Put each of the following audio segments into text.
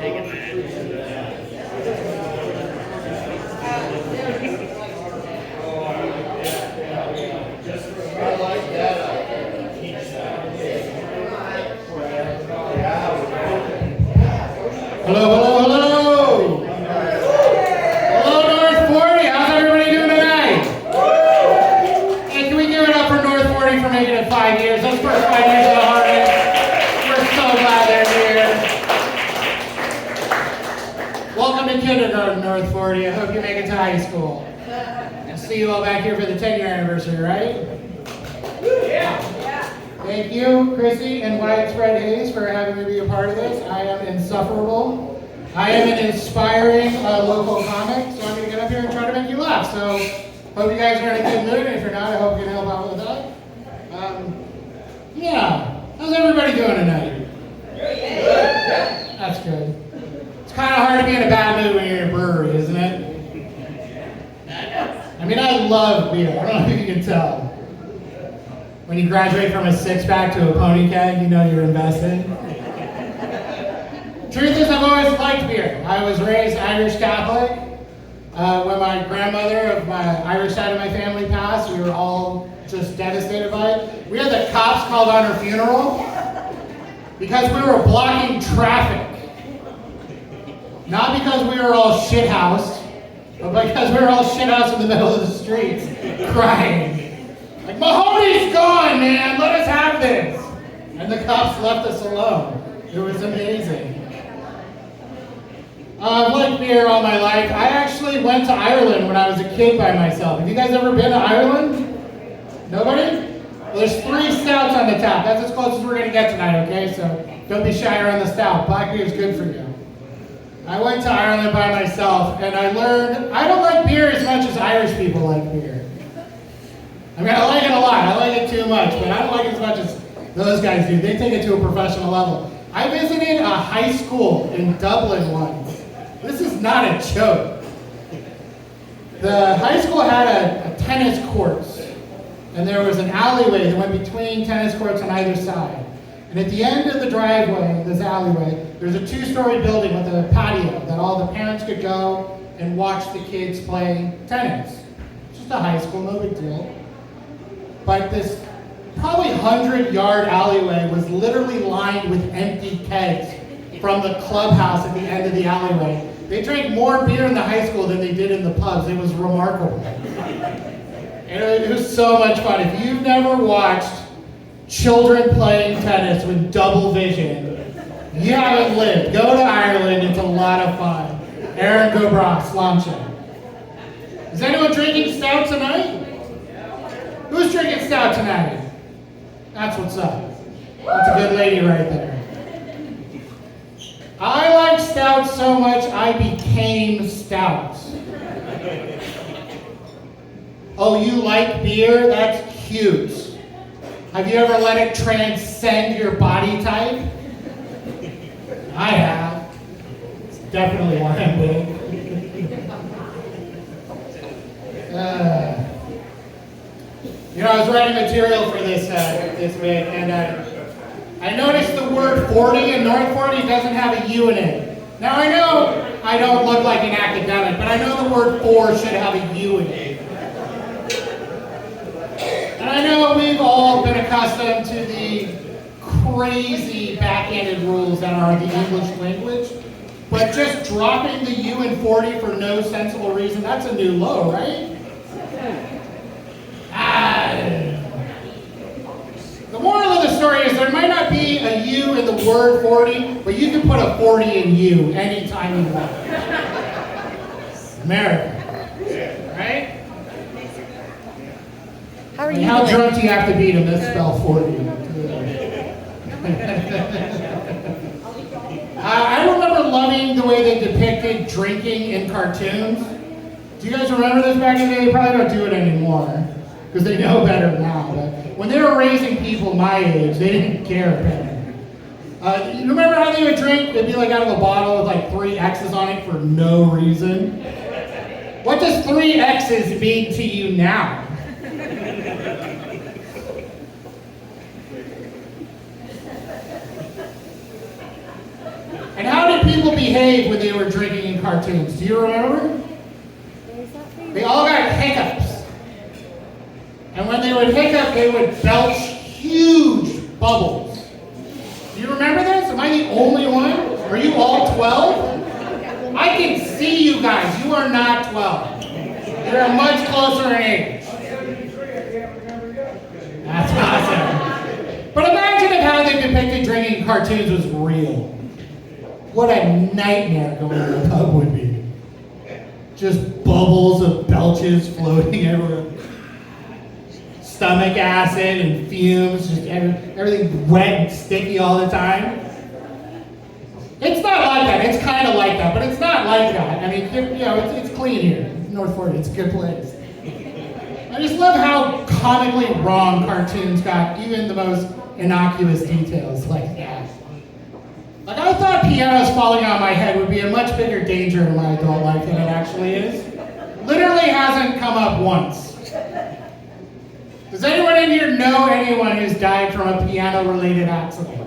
Hello, hello, hello! Hello, North 40. How's everybody doing tonight? Hey, can we give it up for North 40 for making it 5 years? Those first 5 years of the Harvest. We're so glad they're here. Welcome to kindergarten, North 40. I hope you make it to high school. I'll see you all back here for the 10-year anniversary, right? Yeah. Thank you, Chrissy and Widespread Hayes, for having me be a part of this. I am insufferable. I am an inspiring local comic, so I'm going to get up here and try to make you laugh. So, hope you guys are in a good mood, and if you're not, I hope you can help out with that. Yeah. How's everybody doing tonight? Good. That's good. It's kind of hard to be in a bad mood when you're in a brewery, isn't it? I mean, I love beer. I don't know if you can tell. When you graduate from a six-pack to a pony keg, you know you're invested. Truth is, I've always liked beer. I was raised Irish Catholic. When my grandmother of my Irish side of my family passed, we were all just devastated by it. We had the cops called on her funeral because we were blocking traffic. Not because we were all shithoused, but because we were all shithoused in the middle of the streets, crying. Like, Mahoney's gone, man! Let us have this! And the cops left us alone. It was amazing. I've liked beer all my life. I actually went to Ireland when I was a kid by myself. Have you guys ever been to Ireland? Nobody? Well, there's 3 stouts on the tap. That's as close as we're going to get tonight, okay? So don't be shy around the stout. Black beer is good for you. I went to Ireland by myself, and I learned I don't like beer as much as Irish people like beer. I mean, I like it a lot. I like it too much, but I don't like it as much as those guys do. They take it to a professional level. I visited a high school in Dublin once. This is not a joke. The high school had a tennis courts, and there was an alleyway that went between tennis courts on either side. And at the end of the driveway, this alleyway, there's a 2-story building with a patio that all the parents could go and watch the kids play tennis. It's just a high school, no big deal. But this probably 100-yard alleyway was literally lined with empty kegs from the clubhouse at the end of the alleyway. They drank more beer in the high school than they did in the pubs. It was remarkable. And it was so much fun. If you've never watched children playing tennis with double vision, you haven't lived. Go to Ireland. It's a lot of fun. Aaron Gobrock, Sláinte. Is anyone drinking stout tonight? Who's drinking stout tonight? That's what's up. That's a good lady right there. I like stout so much I became stout. Oh, you like beer? That's cute. Have you ever let it transcend your body type? I have. It's definitely why I'm big. You know, I was writing material for this bit, and I noticed the word 40, and North 40 doesn't have a U in it. Now, I know I don't look like an academic, but I know the word 4 should have a U in it. And I know we've all been accustomed to the crazy backhanded rules that are the English language, but just dropping the U in 40 for no sensible reason, that's a new low, right? The moral of the story is there might not be a U in the word 40, but you can put a 40 in you anytime you want. America. Right? How are you How doing? drunk do you have to be to misspell 40? I remember loving the way they depicted drinking in cartoons. Do you guys remember this back in the day? They probably don't do it anymore because they know better now. But when they were raising people my age, they didn't care better. You remember how they would drink? It'd be like out of a bottle with like 3 X's on it for no reason. What does 3 X's mean to you now? And how did people people behave when they were drinking in cartoons? Do you remember? They all got hiccups. And when they would hiccup, they would belch huge bubbles. Do you remember this? Am I the only one? Are you all 12? I can see you guys. You are not 12. You're much closer in age. That's awesome. But imagine if how they depicted drinking cartoons was real. What a nightmare going to a pub would be. Just bubbles of belches floating everywhere. Stomach acid and fumes, just everything wet and sticky all the time. It's not like that. It's kind of like that, but it's not like that. I mean, it's clean here. North Florida, it's a good place. I just love how comically wrong cartoons got even the most innocuous details like that. Like, I thought pianos falling on my head would be a much bigger danger in my adult life than it actually is. Literally hasn't come up once. Does anyone in here know anyone who's died from a piano-related accident?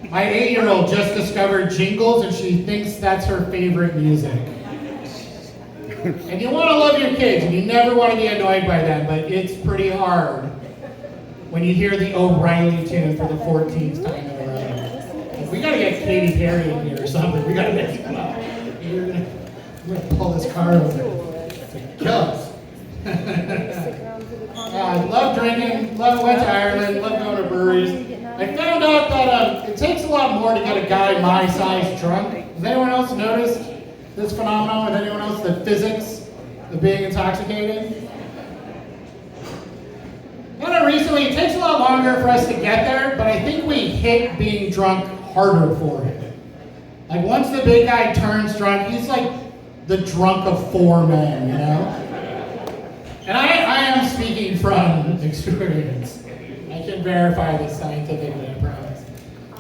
My 8-year-old just discovered jingles and she thinks that's her favorite music. And you want to love your kids and you never want to be annoyed by them, but it's pretty hard when you hear the O'Reilly tune for the 14th time in a row. We gotta get Katy Perry in here or something. We gotta get him up. We're gonna pull this car over. It's like, kill us. I love drinking, went to Ireland, love going to breweries. I found out that it takes a lot more to get a guy my size drunk. Has anyone else noticed this phenomenon with anyone else, the physics of being intoxicated? Not recently, it takes a lot longer for us to get there, but I think we hit being drunk harder for it. Like once the big guy turns drunk, he's like the drunk of 4 men, you know? And I am speaking from experience. I can verify this scientifically, I promise.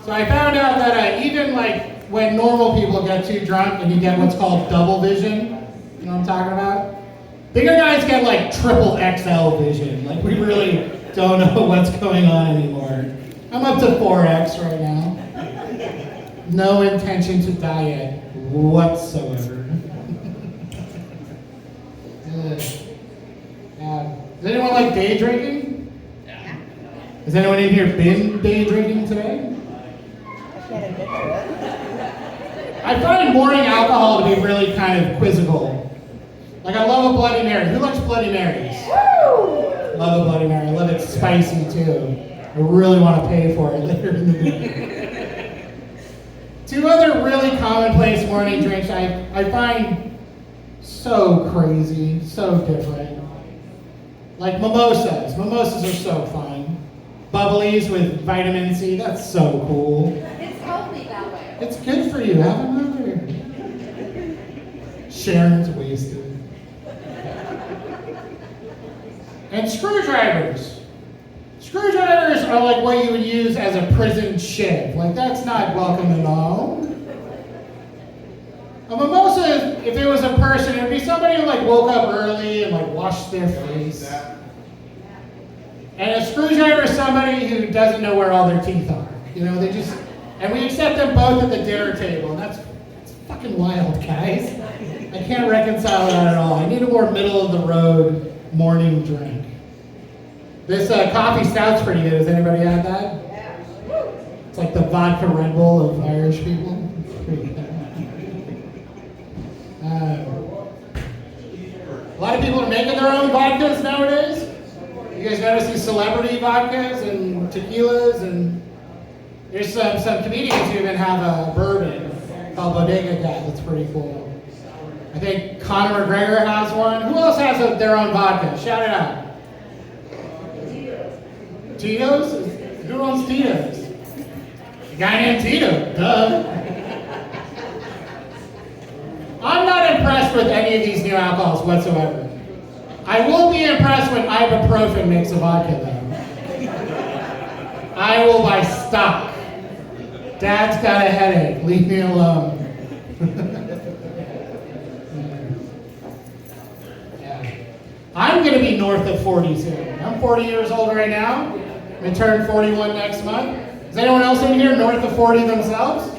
So I found out that even like when normal people get too drunk and you get what's called double vision, you know what I'm talking about? Bigger guys get like triple XL vision. Like we really don't know what's going on anymore. I'm up to 4X right now. No intention to diet whatsoever. Does anyone like day drinking? Yeah. Has anyone in here been day drinking today? I find morning alcohol to be really kind of quizzical. Like I love a Bloody Mary. Who likes Bloody Marys? Woo! Love a Bloody Mary. I love it spicy too. I really want to pay for it later in the day. 2 other really commonplace morning drinks I find so crazy, so different. Like mimosas. Mimosas are so fun. Bubblies with vitamin C, that's so cool. It's healthy that way. It's good for you, have another. Sharon's wasted. And screwdrivers. Screwdrivers are like what you would use as a prison shiv. Like that's not welcome at all. A mimosa, if it was a person, it would be somebody who like woke up early and like washed their face. And a screwdriver is somebody who doesn't know where all their teeth are. You know, they just, and we accept them both at the dinner table. And that's fucking wild, guys. I can't reconcile that at all. I need a more middle of the road morning drink. This coffee stout's pretty good. Has anybody had that? Yeah. It's like the vodka Red Bull of Irish people. It's pretty good. A lot of people are making their own vodkas nowadays. You guys notice these celebrity vodkas and tequilas, and there's some comedians who even have a bourbon called Bodega Cat. That's pretty cool. I think Conor McGregor has one. Who else has their own vodka? Shout it out. Tito's? Who owns Tito's? A guy named Tito. Duh. I'm not impressed with any of these new alcohols whatsoever. I will be impressed when ibuprofen makes a vodka, though. I will buy stock. Dad's got a headache. Leave me alone. Yeah. I'm going to be north of 40 soon. I'm 40 years old right now. I'm going to turn 41 next month. Is anyone else in here north of 40 themselves?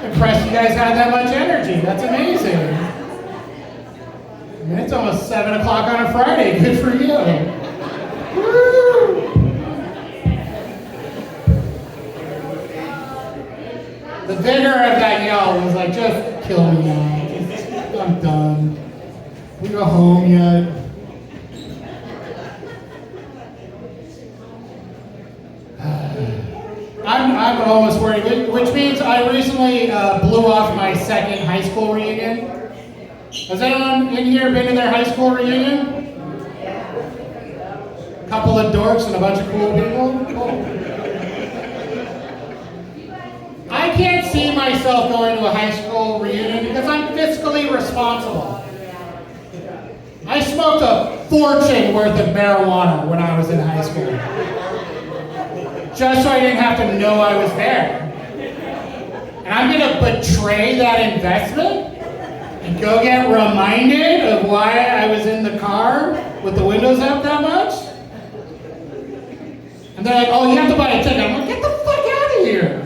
Impressed you guys had that much energy. That's amazing. I mean, it's almost 7 o'clock on a Friday. Good for you. Woo! The vigor of that yell was like, just kill me now. I'm done. We go home yet. I'm almost worried, which means I recently blew off my second high school reunion. Has anyone in here been to their high school reunion? A couple of dorks and a bunch of cool people? Cool. I can't see myself going to a high school reunion because I'm fiscally responsible. I smoked a fortune worth of marijuana when I was in high school. Just so I didn't have to know I was there. And I'm going to betray that investment and go get reminded of why I was in the car with the windows up that much? And they're like, oh, you have to buy a ticket. I'm like, get the fuck out of here.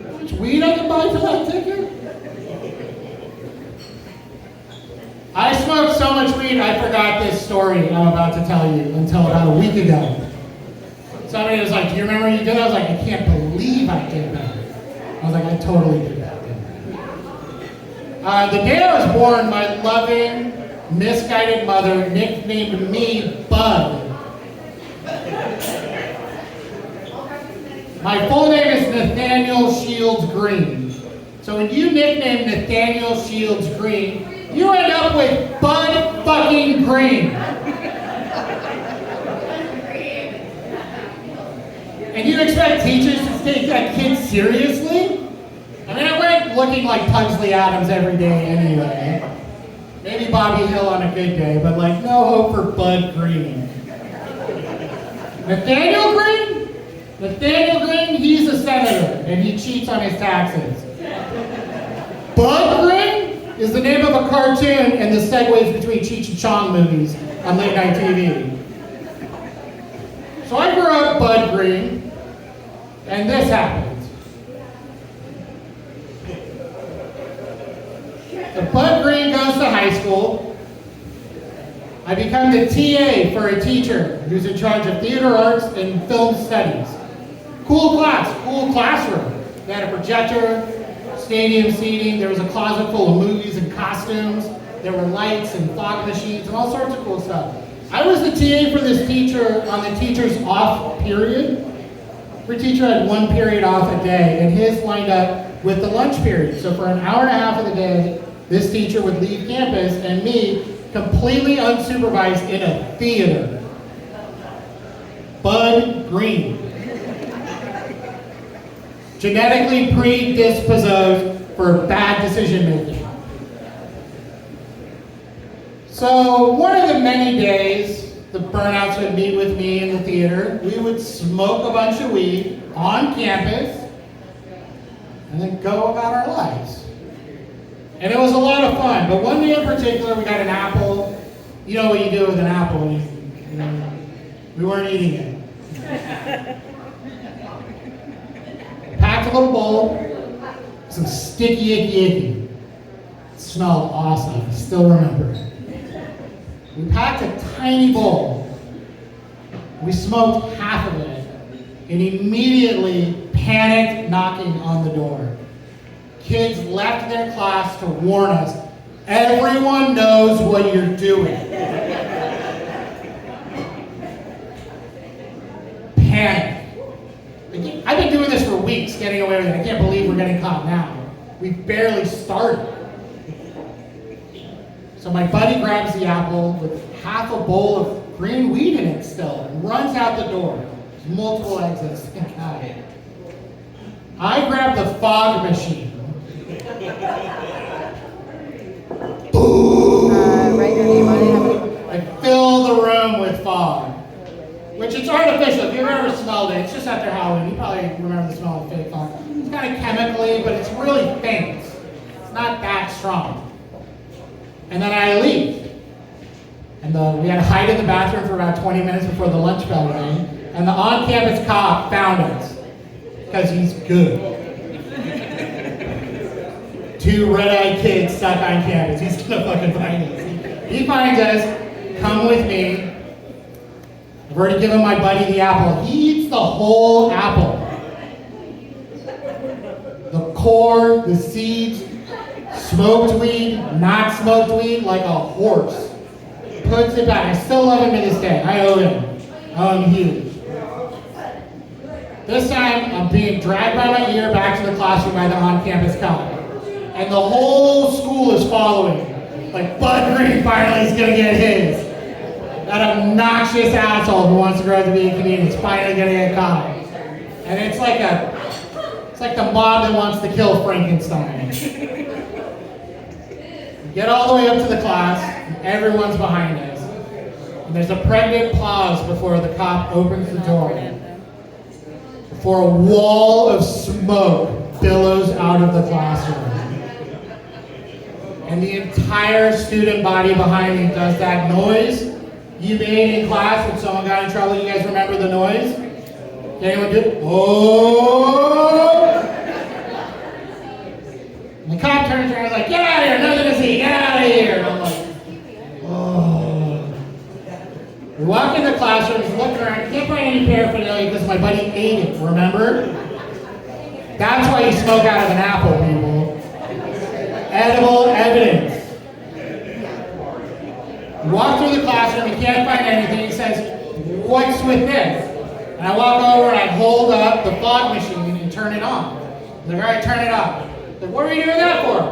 How much weed I can buy for that ticket? I smoked so much weed, I forgot this story I'm about to tell you until about a week ago. Somebody was like, do you remember what you did? I was like, I can't believe I did that. I was like, I totally did that. The day I was born, my loving, misguided mother nicknamed me Bud. My full name is Nathaniel Shields Green. So when you nickname Nathaniel Shields Green, you end up with Bud fucking Green. And you expect teachers to take that kid seriously? I mean, I went looking like Pugsley Adams every day anyway. Maybe Bobby Hill on a good day, but like no hope for Bud Green. Nathaniel Green? Nathaniel Green, he's a senator, and he cheats on his taxes. Bud Green is the name of a cartoon and the segues between Cheech and Chong movies on late night TV. So I grew up Bud Green, and this happened. So Bud Green goes to high school. I become the TA for a teacher who's in charge of theater arts and film studies. Cool class, cool classroom. They had a projector, stadium seating, there was a closet full of movies and costumes, there were lights and fog machines and all sorts of cool stuff. I was the TA for this teacher on the teacher's off period. Every teacher had one period off a day, and his lined up with the lunch period. So for an hour and a half of the day, this teacher would leave campus and me completely unsupervised in a theater. Bud Green. Genetically predisposed for bad decision making. So one of the many days, the burnouts would meet with me in the theater. We would smoke a bunch of weed on campus and then go about our lives. And it was a lot of fun, but one day in particular, we got an apple. You know what you do with an apple. We weren't eating it. Packed a little bowl, some sticky icky. It smelled awesome, I still remember it. We packed a tiny bowl. We smoked half of it and immediately panicked knocking on the door. Kids left their class to warn us, everyone knows what you're doing. Panic. I've been doing this for weeks, getting away with it. I can't believe we're getting caught now. We barely started. So my buddy grabs the apple with half a bowl of green weed in it still and runs out the door. There's multiple exits, thank God. I grab the fog machine. Write your name on it. I fill the room with fog. Which it's artificial. If you've ever smelled it, it's just after Halloween. You probably remember the smell of fake fog. It's kind of chemically, but it's really faint. It's not that strong. And then I leave. And we had to hide in the bathroom for about 20 minutes before the lunch bell rang. And the on-campus cop found us because he's good. 2 red-eyed kids stuck on campus. He's gonna fucking find us. He finds us, come with me. I've already given my buddy the apple. He eats the whole apple. The core, the seeds, smoked weed, not smoked weed, like a horse. Puts it back. I still love him to this day. I owe him. I owe him huge. This time, I'm being dragged by my ear back to the classroom by the on-campus cop. And the whole school is following. Like, Bud Green finally is gonna get his. That obnoxious asshole who wants to grow up to be a comedian is finally gonna get caught. And it's like the mob that wants to kill Frankenstein. We get all the way up to the class, and everyone's behind us. And there's a pregnant pause before the cop opens the door. Before a wall of smoke billows out of the classroom. And the entire student body behind me does that noise you made in class when someone got in trouble. You guys remember the noise? Can anyone do it? Oh! And the cop turns around and is like, get out of here, nothing to see, get out of here. And I'm like, oh. We walk in the classroom, he's looking around, can't find any paraphernalia because my buddy ate it, remember? That's why you smoke out of an apple, people. Edible evidence. We walk through the classroom, he can't find anything, he says, what's with this? And I walk over and I hold up the fog machine and turn it on. He's like, all right, turn it off. I'm like, what are you doing that for?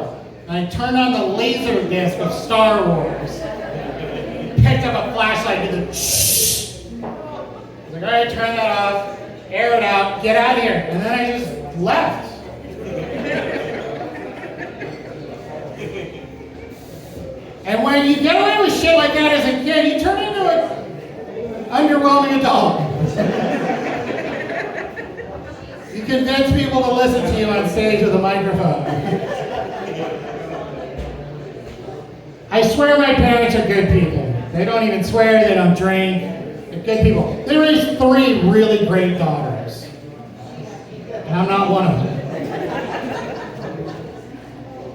And I turned on the laser disc of Star Wars. Picked up a flashlight, did the shh. I was like, all right, turn that off, air it out, get out of here. And then I just left. And when you get away with shit like that as a kid, you turn into an underwhelming adult. You convince people to listen to you on stage with a microphone. I swear my parents are good people. They don't even swear, they don't drink. They're good people. They raised 3 really great daughters. And I'm not one of them.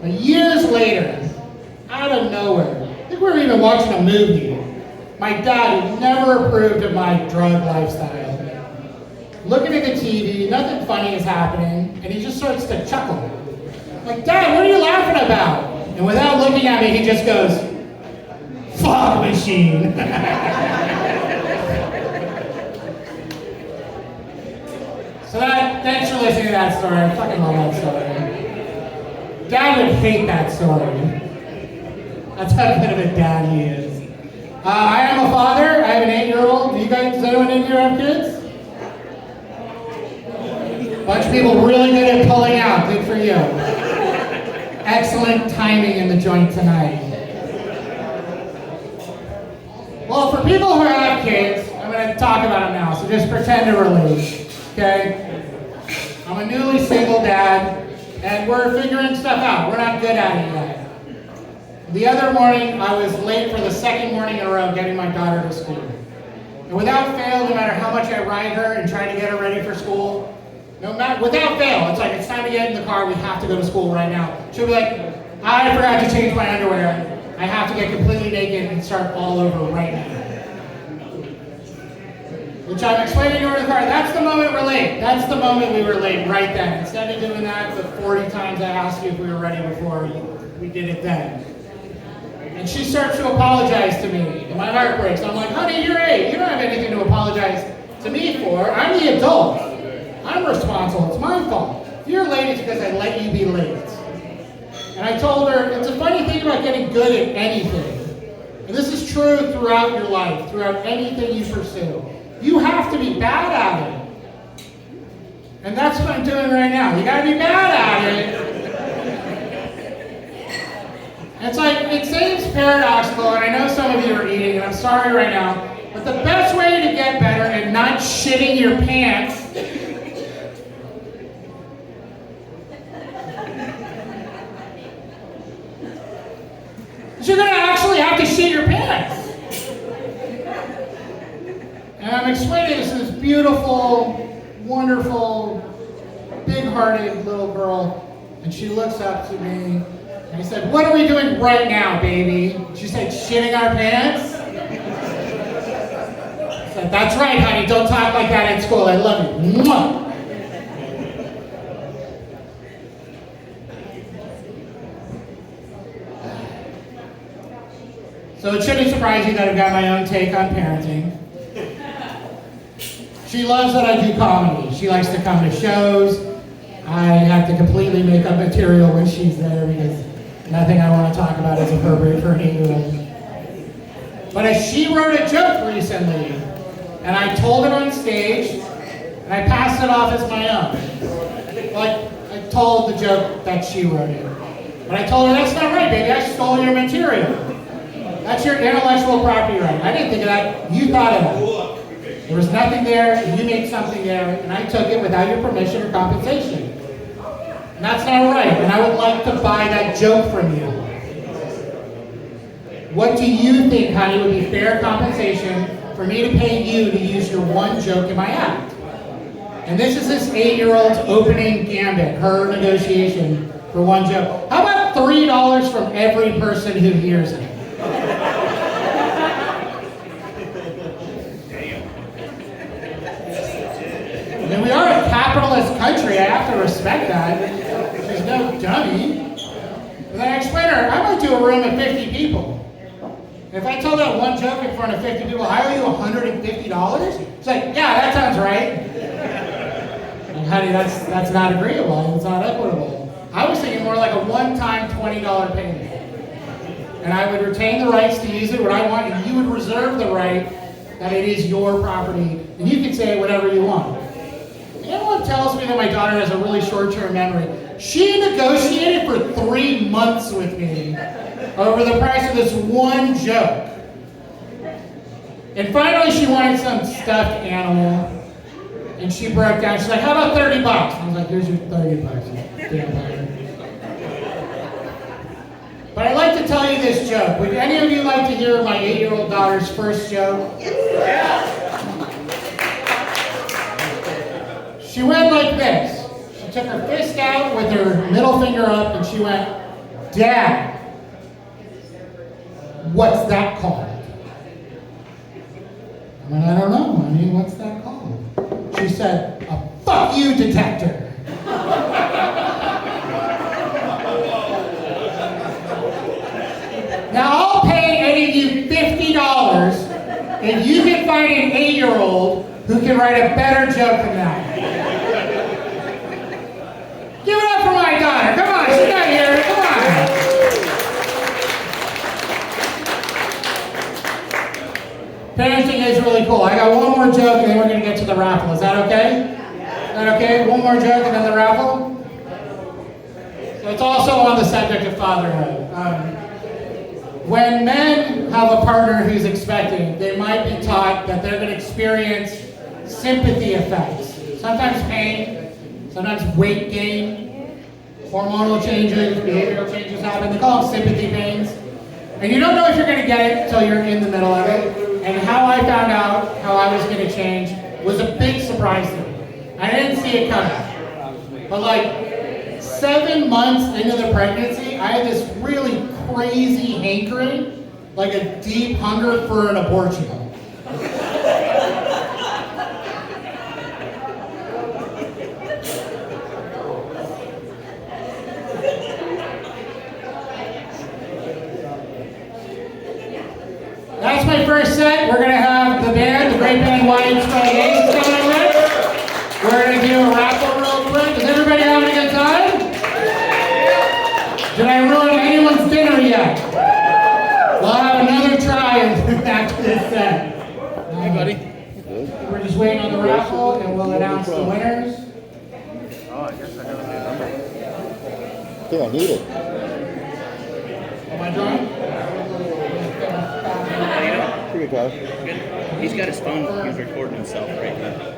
But years later, out of nowhere, I think we were even watching a movie. My dad, who never approved of my drug lifestyle, looking at the TV, nothing funny is happening, and he just starts to chuckle. I'm like, Dad, what are you laughing about? And without looking at me, he just goes, fog machine. So thanks for listening to that story. I fucking love that story. Dad would hate that story. That's how good of a dad he is. I am a father. I have an 8-year-old. Does anyone in here have kids? Bunch of people really good at pulling out. Good for you. Excellent timing in the joint tonight. Well, for people who have kids, I'm going to talk about them now, so just pretend to relate, okay? I'm a newly single dad, and we're figuring stuff out. We're not good at it yet. The other morning, I was late for the second morning in a row getting my daughter to school. And without fail, no matter how much I ride her and try to get her ready for school, without fail, it's like, it's time to get in the car, we have to go to school right now. She'll be like, I forgot to change my underwear. I have to get completely naked and start all over right now. Which I'm explaining to her in the car, that's the moment we're late. That's the moment we were late, right then. Instead of doing that the 40 times I asked you if we were ready before, we did it then. And she starts to apologize to me, and my heart breaks. I'm like, honey, you're 8. You don't have anything to apologize to me for. I'm the adult. I'm responsible. It's my fault. If you're late, it's because I let you be late. And I told her, it's a funny thing about getting good at anything. And this is true throughout your life, throughout anything you pursue. You have to be bad at it. And that's what I'm doing right now. You gotta be bad at it. It's like, it seems paradoxical, and I know some of you are eating, and I'm sorry right now, but the best way to get better and not shitting your pants is you're gonna actually have to shit your pants. I'm explaining this to this beautiful, wonderful, big-hearted little girl, and she looks up to me, and I said, "What are we doing right now, baby?" She said, "Shitting our pants." I said, "That's right, honey. Don't talk like that at school. I love you." Mwah. So it shouldn't surprise you that I've got my own take on parenting. She loves that I do comedy. She likes to come to shows. I have to completely make up material when she's there because nothing I want to talk about is appropriate for an 8-year-old. But as she wrote a joke recently, and I told it on stage, and I passed it off as my own. Like, I told the joke that she wrote it. But I told her, "That's not right, baby. I stole your material. That's your intellectual property right. I didn't think of that. You thought of that. There was nothing there, you made something there, and I took it without your permission or compensation. And that's not right, and I would like to buy that joke from you. What do you think, honey, would be fair compensation for me to pay you to use your one joke in my act?" And this is this 8-year-old's opening gambit, her negotiation for one joke. How about $3 from every person who hears it? I mean, we are a capitalist country. I have to respect that. She's no dummy. But then I explain to her, I might do a room of 50 people. If I tell that one joke in front of 50 people, I owe you $150? She's like, "Yeah, that sounds right." And honey, that's not agreeable. It's not equitable. I was thinking more like a one-time $20 payment. And I would retain the rights to use it when I want, and you would reserve the right that it is your property, and you can say whatever you want. Everyone tells me that my daughter has a really short-term memory. She negotiated for 3 months with me over the price of this one joke. And finally she wanted some stuffed animal, and she broke down. She's like, "How about $30?" I was like, "Here's your $30, you damn bugger." But I'd like to tell you this joke. Would any of you like to hear my 8-year-old daughter's first joke? Yeah. She went like this. She took her fist out with her middle finger up, and she went, "Dad, what's that called?" I went, "I don't know, honey. What's that called?" She said, "A fuck you detector." Now I'll pay any of you $50 if you can find an 8-year-old who can write a better joke than that. Give it up for my daughter. Come on, she's not here. Come on. Parenting is really cool. I got one more joke and then we're going to get to the raffle. Is that okay? Is that okay? One more joke and then the raffle? So it's also on the subject of fatherhood. When men have a partner who's expecting, they might be taught that they're going to experience sympathy effects. Sometimes pain, sometimes weight gain, hormonal changes, behavioral changes happen. They call them sympathy pains. And you don't know if you're going to get it until you're in the middle of it. And how I found out how I was going to change was a big surprise to me. I didn't see it coming. But like 7 months into the pregnancy, I had this really crazy hankering, like a deep hunger for an abortion. That's my first set. We're going to have the band, the great band Wyatt Strong Ace coming with. We're going to do a raffle real quick. Is everybody having a good time? Did I ruin anyone's dinner yet? We'll have another try after this set. Hey, buddy. We're just waiting on the raffle and we'll announce the winners. Oh, I guess I have a number. I think I need it. Am I drawing? Here you go. He's got his phone. He's recording himself right now.